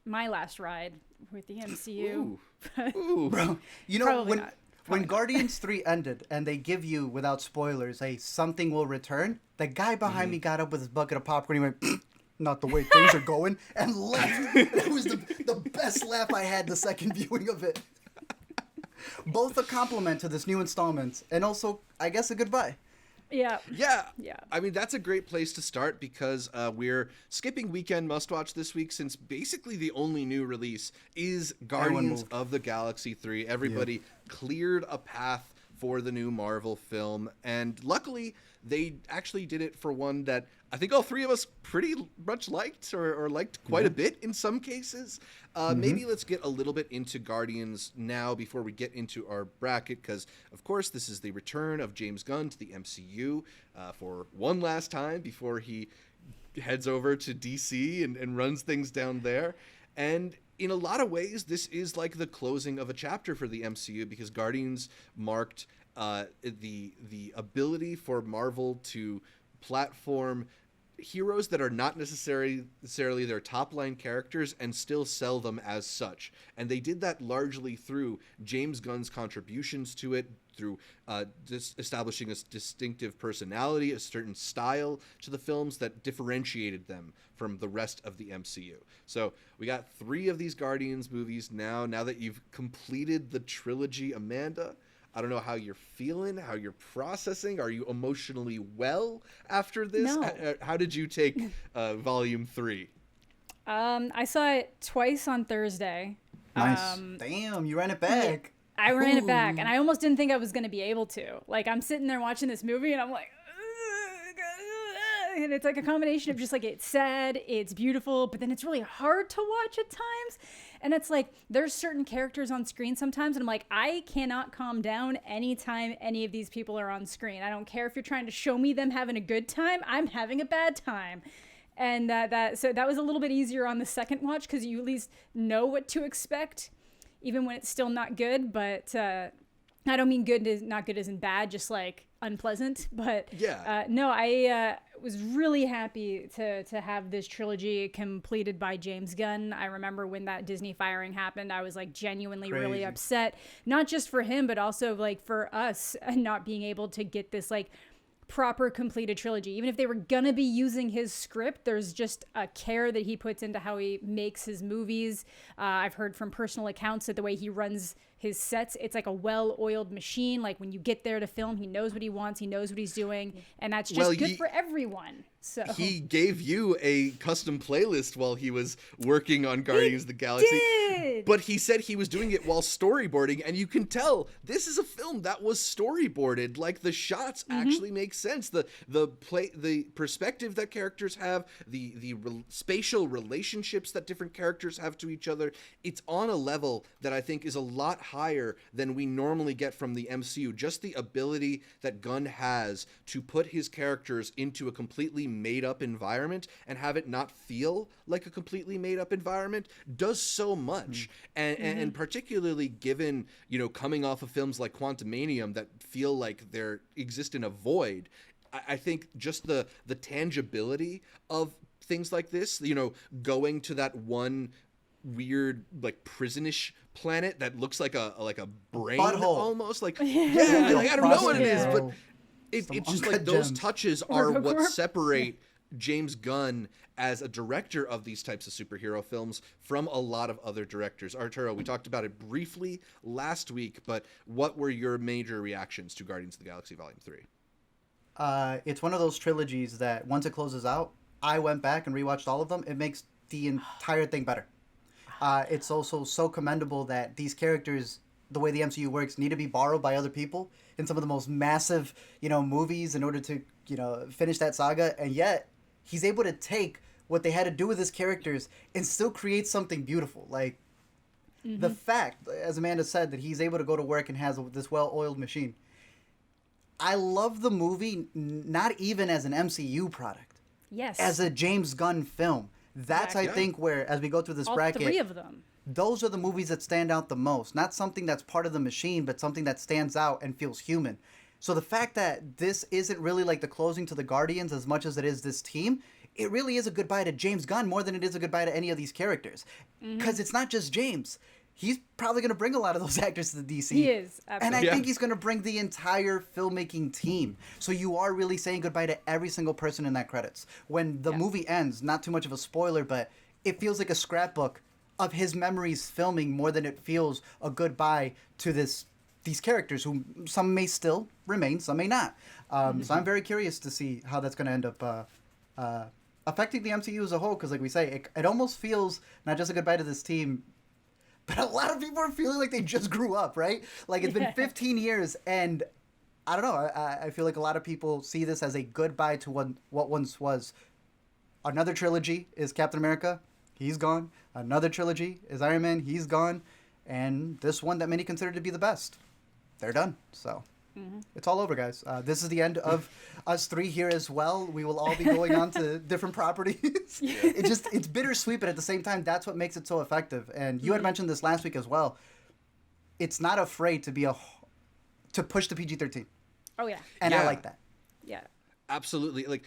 my last ride with the MCU. Ooh. Bro, you know, Probably when not. when Guardians 3 ended and they give you, without spoilers, a something will return, the guy behind me got up with his bucket of popcorn. He went, not the way things are going, and left. It was the best laugh I had the second viewing of it. Both a compliment to this new installment, and also, I guess, a goodbye. Yeah. Yeah. Yeah. I mean, that's a great place to start because we're skipping weekend must-watch this week since basically the only new release is Guardians moved. of the Galaxy 3. Everybody cleared a path for the new Marvel film, and luckily they actually did it for one that I think all three of us pretty much liked or liked quite a bit in some cases. Maybe let's get a little bit into Guardians now before we get into our bracket, because of course this is the return of James Gunn to the MCU for one last time before he heads over to DC and runs things down there. And in a lot of ways, this is like the closing of a chapter for the MCU, because Guardians marked the ability for Marvel to platform heroes that are not necessarily their top-line characters and still sell them as such. And they did that largely through James Gunn's contributions to it, through establishing a distinctive personality, a certain style to the films that differentiated them from the rest of the MCU. So we got 3 of these Guardians movies now that you've completed the trilogy. Amanda, I don't know how you're feeling, how you're processing. Are you emotionally well after this? No. How did you take Volume 3? I saw it twice on Thursday. Nice. Damn, you ran it back. I ran it back, Ooh. and I almost didn't think I was going to be able to. Like, I'm sitting there watching this movie, and I'm like, and it's like a combination of just like, it's sad, it's beautiful, but then it's really hard to watch at times. And it's like, there's certain characters on screen sometimes, and I'm like, I cannot calm down anytime any of these people are on screen. I don't care if you're trying to show me them having a good time, I'm having a bad time. And so that was a little bit easier on the second watch, because you at least know what to expect, even when it's still not good. But I don't mean good as not good as in bad, just like unpleasant. But yeah, no, I was really happy to have this trilogy completed by James Gunn. I remember when that Disney firing happened, I was like genuinely really upset, not just for him, but also like for us not being able to get this like proper completed trilogy. Even if they were gonna be using his script, there's just a care that he puts into how he makes his movies. I've heard from personal accounts that the way he runs his sets, it's like a well-oiled machine. Like when you get there to film, he knows what he wants, he knows what he's doing, and that's just good for everyone. So he gave you a custom playlist while he was working on Guardians of the Galaxy. Did. But he said he was doing it while storyboarding, and you can tell this is a film that was storyboarded. Like the shots actually make sense. The perspective that characters have, the spatial relationships that different characters have to each other. It's on a level that I think is a lot higher than we normally get from the MCU. Just the ability that Gunn has to put his characters into a completely made-up environment and have it not feel like a completely made-up environment does so much. And particularly given, coming off of films like Quantumanium that feel like they exist in a void, I think just the tangibility of things like this, going to that one weird like prisonish planet that looks like a brain Butthole. Almost like I don't know what it is, but it's just like those gems. touches are what separate James Gunn as a director of these types of superhero films from a lot of other directors. Arturo, we talked about it briefly last week, but what were your major reactions to Guardians of the Galaxy Volume 3? It's one of those trilogies that once it closes out, I went back and rewatched all of them. It makes the entire thing better. It's also so commendable that these characters, the way the MCU works, need to be borrowed by other people in some of the most massive, movies in order to, finish that saga. And yet, he's able to take what they had to do with his characters and still create something beautiful. Like, the fact, as Amanda said, that he's able to go to work and has this well-oiled machine. I love the movie, not even as an MCU product. Yes. As a James Gunn film. That's, I think, where, as we go through this bracket, all 3 of them. Those are the movies that stand out the most. Not something that's part of the machine, but something that stands out and feels human. So the fact that this isn't really like the closing to the Guardians as much as it is this team, it really is a goodbye to James Gunn more than it is a goodbye to any of these characters. Because it's not just James. He's probably going to bring a lot of those actors to the DC. He is, absolutely. And I think he's going to bring the entire filmmaking team. So you are really saying goodbye to every single person in that credits. When the movie ends, not too much of a spoiler, but it feels like a scrapbook of his memories filming more than it feels a goodbye to these characters who some may still remain, some may not. So I'm very curious to see how that's going to end up affecting the MCU as a whole. Because like we say, it almost feels not just a goodbye to this team, but a lot of people are feeling like they just grew up, right? Like it's been 15 years, and I don't know. I feel like a lot of people see this as a goodbye to what once was. Another trilogy is Captain America. He's gone. Another trilogy is Iron Man. He's gone. And this one that many consider to be the best. They're done. So it's all over, guys. This is the end of us three here as well. We will all be going on to different properties. It's bittersweet, but at the same time, that's what makes it so effective. And you had mentioned this last week as well. It's not afraid to push the PG-13. Oh, yeah. And I like that. Yeah. Absolutely. Like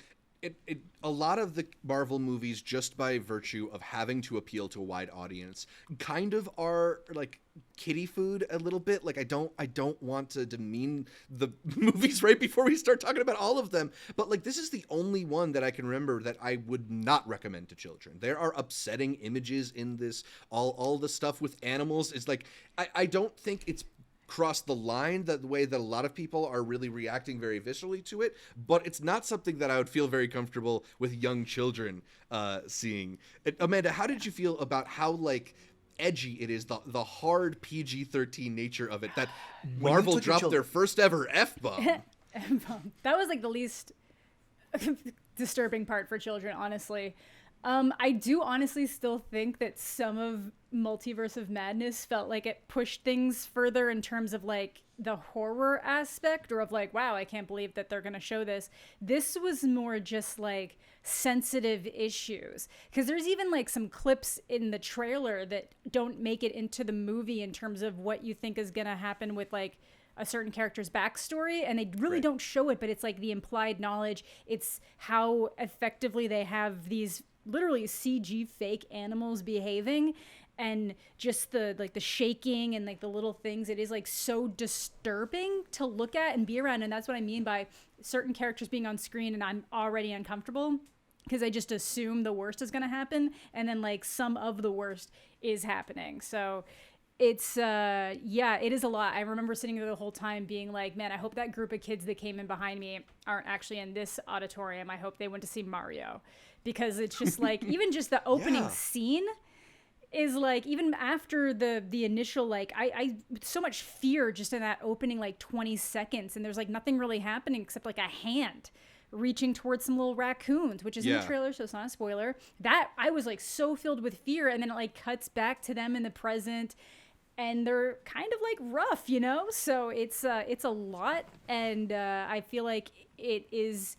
a lot of the Marvel movies, just by virtue of having to appeal to a wide audience, kind of are like kiddie food a little bit. Like I don't want to demean the movies right before we start talking about all of them, but like this is the only one that I can remember that I would not recommend to children. There are upsetting images in this. All the stuff with animals is like I don't think it's crossed the line the way that a lot of people are really reacting very viscerally to it, but it's not something that I would feel very comfortable with young children seeing. Amanda, how did you feel about how like edgy it is, the hard PG-13 nature of it, that Marvel dropped their first ever F-bomb? F-bomb. That was like the least disturbing part for children, honestly. I do honestly still think that some of Multiverse of Madness felt like it pushed things further in terms of like the horror aspect, or of like, wow, I can't believe that they're going to show this. This was more just like sensitive issues, because there's even like some clips in the trailer that don't make it into the movie in terms of what you think is going to happen with like a certain character's backstory, and they really don't show it, but it's like the implied knowledge. It's how effectively they have these literally CG fake animals behaving, and just the like the shaking and like the little things. It is like so disturbing to look at and be around, and that's what I mean by certain characters being on screen and I'm already uncomfortable, because I just assume the worst is going to happen, and then like some of the worst is happening. So it's it is a lot. I remember sitting there the whole time being like, man, I hope that group of kids that came in behind me aren't actually in this auditorium. I hope they went to see Mario, because it's just like even just the opening scene is like, even after the initial, like I so much fear just in that opening like 20 seconds, and there's like nothing really happening except like a hand reaching towards some little raccoons, which is in the trailer, so it's not a spoiler. That I was like so filled with fear, and then it like cuts back to them in the present, and they're kind of like rough, you know? So it's a lot, and I feel like it is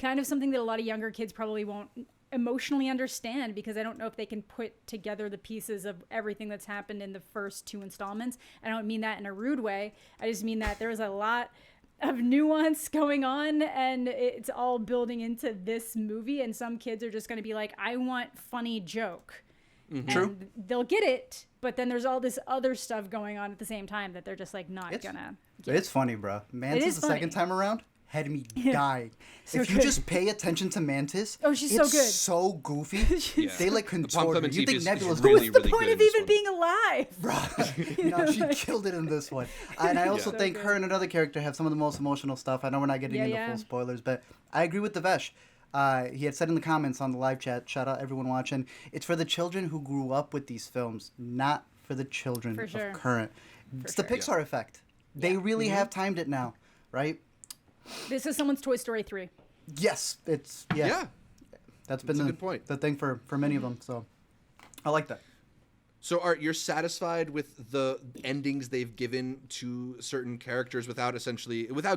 kind of something that a lot of younger kids probably won't emotionally understand, because I don't know if they can put together the pieces of everything that's happened in the first two installments. I don't mean that in a rude way. I just mean that there's a lot of nuance going on, and it's all building into this movie, and some kids are just going to be like, I want funny joke. Mm-hmm. And they'll get it, but then there's all this other stuff going on at the same time that they're just like not gonna get. It's funny, bro. Mantis the second time around had me dying. So if you just pay attention to Mantis, she's so good. It's so goofy. They like contort her. You think Nebula's really, what's the point of even being alive? Bro, no, she killed it in this one. And I also think her and another character have some of the most emotional stuff. I know we're not getting into full spoilers, but I agree with Devesh. He had said in the comments on the live chat, shout out everyone watching, it's for the children who grew up with these films, not for the children of current. It's the Pixar effect. They really have timed it now, right? This is someone's Toy Story 3. Yes, it's that's been a good point. The thing for many of them. So I like that. So Art, you're satisfied with the endings they've given to certain characters without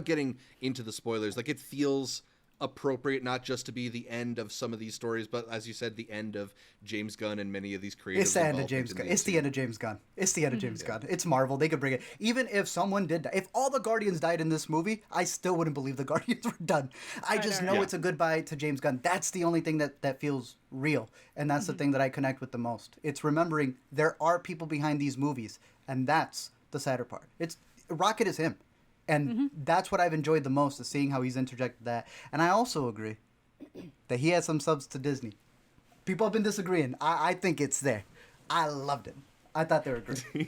getting into the spoilers? Like it feels appropriate not just to be the end of some of these stories, but as you said, the end of James Gunn and many of these creators. It's the end of James Gunn. It's the end of James Gunn. It's the end of James Gunn. It's Marvel. They could bring it. Even if someone did die, if all the Guardians died in this movie, I still wouldn't believe the Guardians were done. I just know it's a goodbye to James Gunn. That's the only thing that feels real. And that's the thing that I connect with the most. It's remembering there are people behind these movies. And that's the sadder part. Rocket is him. And that's what I've enjoyed the most, is seeing how he's interjected that. And I also agree that he has some subs to Disney. People have been disagreeing. I think it's there. I loved it. I thought they were great.